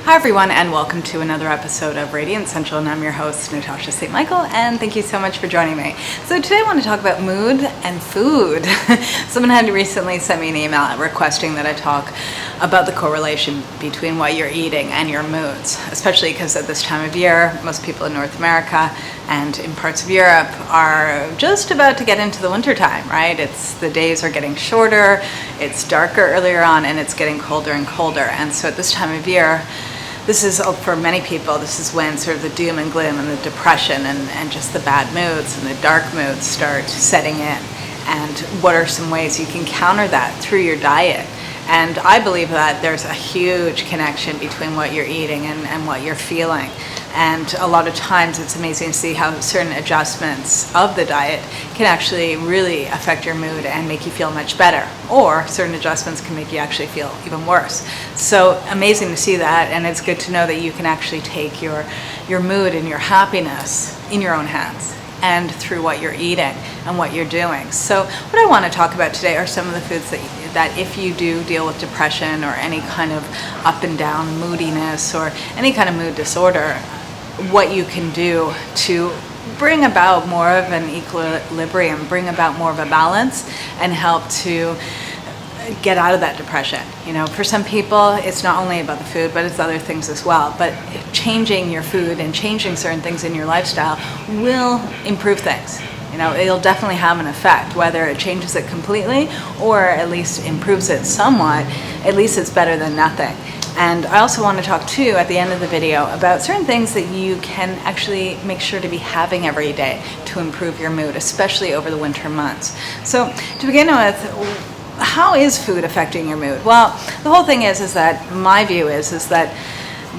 Hi everyone, and welcome to another episode of Radiant Central, and I'm your host, Natasha St. Michael, and thank you so much for joining me. So today I want to talk about mood and food. Someone had recently sent me an email requesting that I talk about the correlation between what you're eating and your moods, especially because at this time of year, most people in North America and in parts of Europe are just about to get into the winter time, right? The days are getting shorter, it's darker earlier on, and it's getting colder and colder. And so at this time of year, this is, for many people, this is when sort of the doom and gloom and the depression and just the bad moods and the dark moods start setting in. And what are some ways you can counter that through your diet? And I believe that there's a huge connection between what you're eating and what you're feeling. And a lot of times it's amazing to see how certain adjustments of the diet can actually really affect your mood and make you feel much better. Or certain adjustments can make you actually feel even worse. So amazing to see that, and it's good to know that you can actually take your mood and your happiness in your own hands and through what you're eating and what you're doing. So what I want to talk about today are some of the foods that if you do deal with depression or any kind of up and down moodiness or any kind of mood disorder, what you can do to bring about more of an equilibrium, bring about more of a balance, and help to get out of that depression. You know, for some people, it's not only about the food, but it's other things as well. But changing your food and changing certain things in your lifestyle will improve things. You know, it'll definitely have an effect, whether it changes it completely or at least improves it somewhat. At least it's better than nothing. And I also want to talk too at the end of the video about certain things that you can actually make sure to be having every day to improve your mood, especially over the winter months. So to begin with, how is food affecting your mood? Well, the whole thing is that my view is that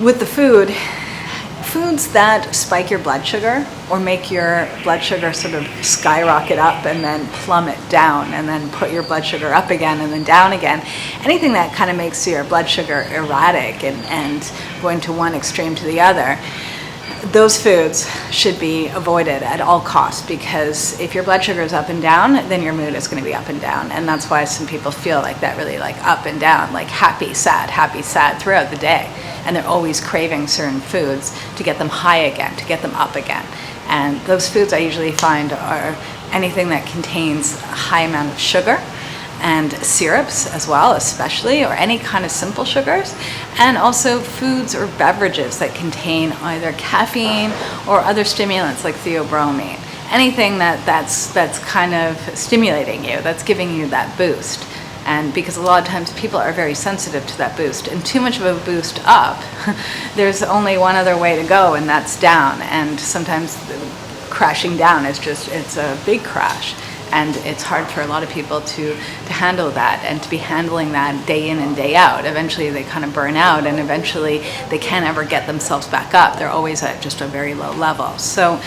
with the foods that spike your blood sugar or make your blood sugar sort of skyrocket up and then plummet down and then put your blood sugar up again and then down again, anything that kind of makes your blood sugar erratic and going to one extreme to the other, those foods should be avoided at all costs, because if your blood sugar is up and down, then your mood is going to be up and down. And that's why some people feel like that, really like up and down, like happy, sad throughout the day. And they're always craving certain foods to get them high again, to get them up again. And those foods I usually find are anything that contains a high amount of sugar, and syrups as well, especially, or any kind of simple sugars, and also foods or beverages that contain either caffeine or other stimulants like theobromine. Anything that's kind of stimulating you, that's giving you that boost. And because a lot of times people are very sensitive to that boost, and too much of a boost up, there's only one other way to go, and that's down. And sometimes crashing down it's a big crash. And it's hard for a lot of people to handle that and to be handling that day in and day out. Eventually they kind of burn out, and eventually they can't ever get themselves back up. They're always at just a very low level. So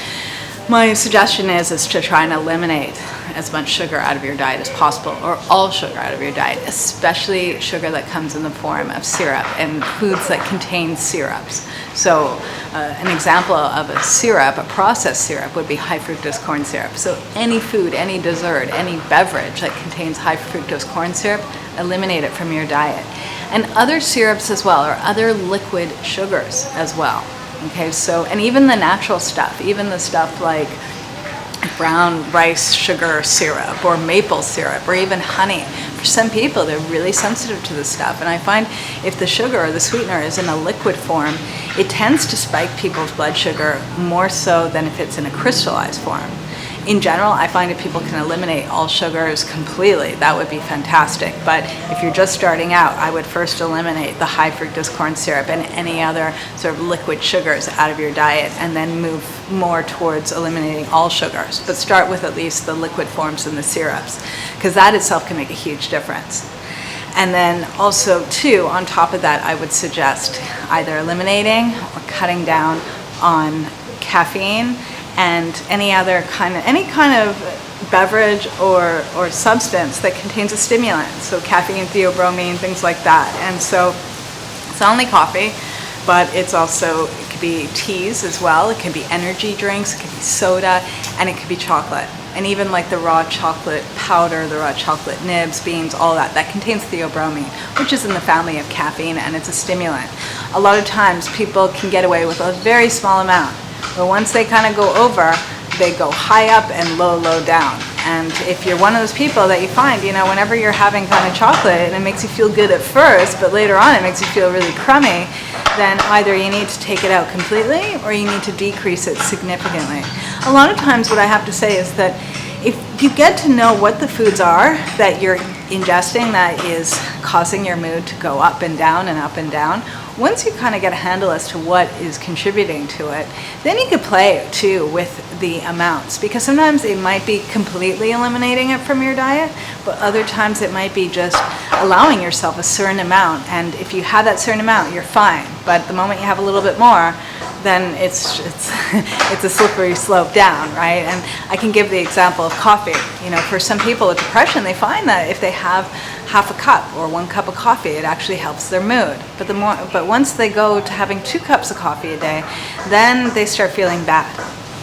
my suggestion is to try and eliminate as much sugar out of your diet as possible, or all sugar out of your diet, especially sugar that comes in the form of syrup and foods that contain syrups. So an example of a syrup, a processed syrup, would be high fructose corn syrup. So any food, any dessert, any beverage that contains high fructose corn syrup, eliminate it from your diet. And other syrups as well, or other liquid sugars as well. Okay, so, and even the natural stuff, even the stuff like brown rice sugar syrup or maple syrup or even honey. For some people, they're really sensitive to this stuff. And I find if the sugar or the sweetener is in a liquid form, it tends to spike people's blood sugar more so than if it's in a crystallized form. In general, I find if people can eliminate all sugars completely, that would be fantastic. But if you're just starting out, I would first eliminate the high fructose corn syrup and any other sort of liquid sugars out of your diet, and then move more towards eliminating all sugars. But start with at least the liquid forms and the syrups, because that itself can make a huge difference. And then also, too, on top of that, I would suggest either eliminating or cutting down on caffeine and any kind of beverage or substance that contains a stimulant. So caffeine, theobromine, things like that. And so it's not only coffee, but it could be teas as well. It can be energy drinks, it could be soda, and it could be chocolate. and even like the raw chocolate powder, the raw chocolate nibs, beans, all that contains theobromine, which is in the family of caffeine, and it's a stimulant. A lot of times people can get away with a very small amount, but once they kind of go over, they go high up and low down. And if you're one of those people that you find, whenever you're having kind of chocolate and it makes you feel good at first, but later on it makes you feel really crummy, then either you need to take it out completely or you need to decrease it significantly. A lot of times what I have to say is that if you get to know what the foods are that you're ingesting that is causing your mood to go up and down and up and down, once you kind of get a handle as to what is contributing to it, then you could play too with the amounts, because sometimes it might be completely eliminating it from your diet, but other times it might be just allowing yourself a certain amount, and if you have that certain amount, you're fine. But the moment you have a little bit more, then it's a slippery slope down, right? And I can give the example of coffee. For some people with depression, they find that if they have half a cup or 1 cup of coffee, it actually helps their mood. But once they go to having 2 cups of coffee a day, then they start feeling bad.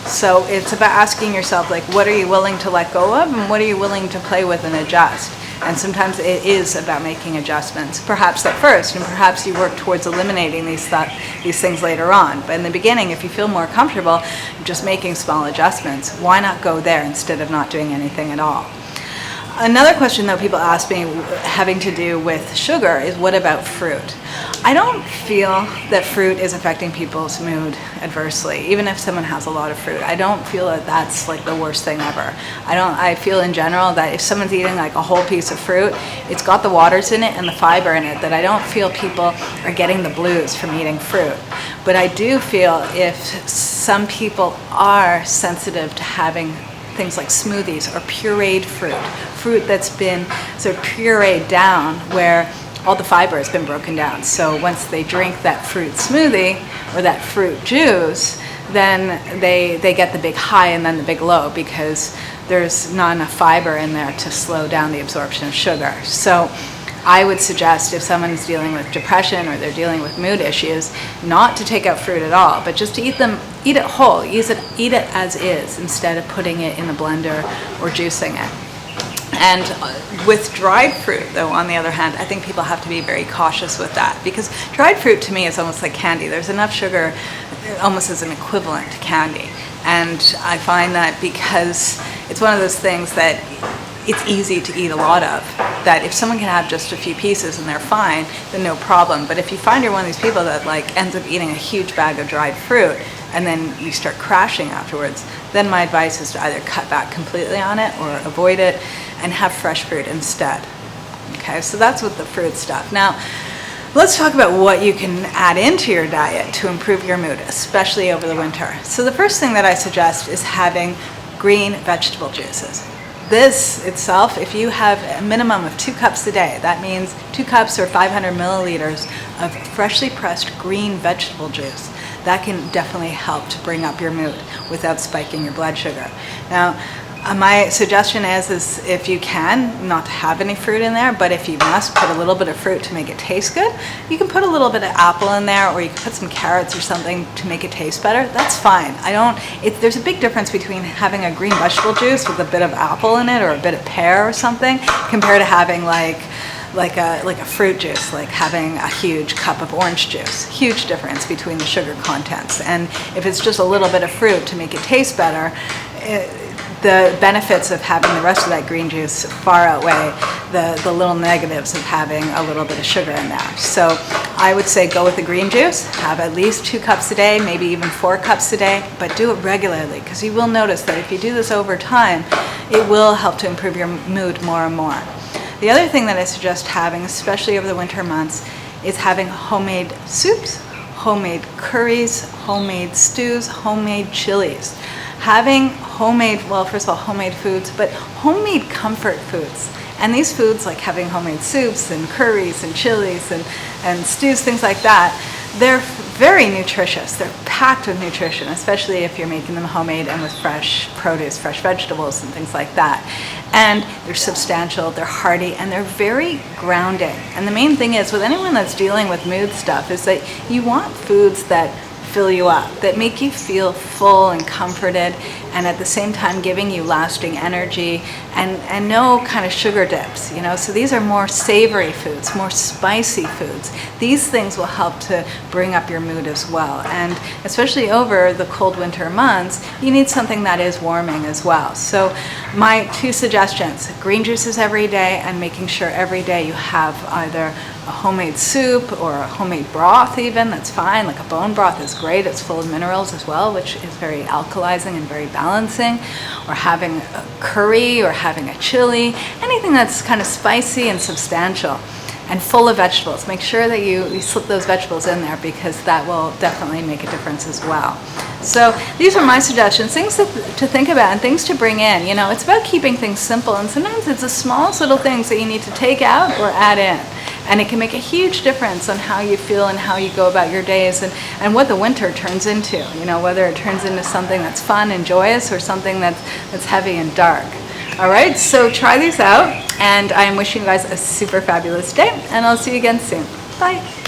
So it's about asking yourself, like, what are you willing to let go of, and what are you willing to play with and adjust? And sometimes it is about making adjustments, perhaps at first, and perhaps you work towards eliminating these things later on. But in the beginning, if you feel more comfortable just making small adjustments, why not go there instead of not doing anything at all? Another question that people ask me having to do with sugar is, what about fruit? I don't feel that fruit is affecting people's mood adversely, even if someone has a lot of fruit. I don't feel that that's like the worst thing ever. I feel in general that if someone's eating like a whole piece of fruit, it's got the waters in it and the fiber in it, that I don't feel people are getting the blues from eating fruit. But I do feel if some people are sensitive to having things like smoothies or pureed fruit that's been sort of pureed down, where all the fiber has been broken down. So once they drink that fruit smoothie or that fruit juice, then they get the big high and then the big low, because there's not enough fiber in there to slow down the absorption of sugar. So I would suggest, if someone's dealing with depression or they're dealing with mood issues, not to take out fruit at all, but just to eat it whole, eat it as is, instead of putting it in a blender or juicing it. And with dried fruit, though, on the other hand, I think people have to be very cautious with that, because dried fruit to me is almost like candy. There's enough sugar almost as an equivalent to candy. And I find that because it's one of those things that it's easy to eat a lot of, that if someone can have just a few pieces and they're fine, then no problem. But if you find you're one of these people that like ends up eating a huge bag of dried fruit and then you start crashing afterwards, then my advice is to either cut back completely on it or avoid it and have fresh fruit instead. Okay, so that's with the fruit stuff. Now, let's talk about what you can add into your diet to improve your mood, especially over the winter. So the first thing that I suggest is having green vegetable juices. This itself, if you have a minimum of 2 cups a day, that means 2 cups or 500 milliliters of freshly pressed green vegetable juice. That can definitely help to bring up your mood without spiking your blood sugar. Now, my suggestion is if you can, not to have any fruit in there, but if you must, put a little bit of fruit to make it taste good. You can put a little bit of apple in there, or you can put some carrots or something to make it taste better. That's fine. There's a big difference between having a green vegetable juice with a bit of apple in it or a bit of pear or something, compared to having like a fruit juice, like having a huge cup of orange juice. Huge difference between the sugar contents. And if it's just a little bit of fruit to make it taste better, the benefits of having the rest of that green juice far outweigh the little negatives of having a little bit of sugar in there. So I would say go with the green juice, have at least 2 cups a day, maybe even 4 cups a day, but do it regularly, because you will notice that if you do this over time, it will help to improve your mood more and more. The other thing that I suggest having, especially over the winter months, is having homemade soups, homemade curries, homemade stews, homemade chilies. Having homemade foods, but homemade comfort foods. And these foods, like having homemade soups and curries and chilies and stews, things like that, they're very nutritious. They're packed with nutrition, especially if you're making them homemade and with fresh produce, fresh vegetables and things like that. And they're substantial, they're hearty, and they're very grounding. And the main thing is, with anyone that's dealing with mood stuff, is that you want foods that fill you up, that make you feel full and comforted, and at the same time giving you lasting energy, and no kind of sugar dips, you know. So these are more savory foods, more spicy foods. These things will help to bring up your mood as well. And especially over the cold winter months, you need something that is warming as well. So my 2 suggestions: green juices every day, and making sure every day you have either a homemade soup or a homemade broth even, that's fine. Like a bone broth is great. It's full of minerals as well, which is very alkalizing and very balancing. Or having a curry or having a chili, anything that's kind of spicy and substantial and full of vegetables. Make sure that you slip those vegetables in there, because that will definitely make a difference as well. So these are my suggestions, things to think about and things to bring in. You know, it's about keeping things simple, and sometimes it's the smallest little things that you need to take out or add in. And it can make a huge difference on how you feel and how you go about your days, and what the winter turns into, you know, whether it turns into something that's fun and joyous or something that's heavy and dark. All right, so try these out, and I'm wishing you guys a super fabulous day, and I'll see you again soon. Bye.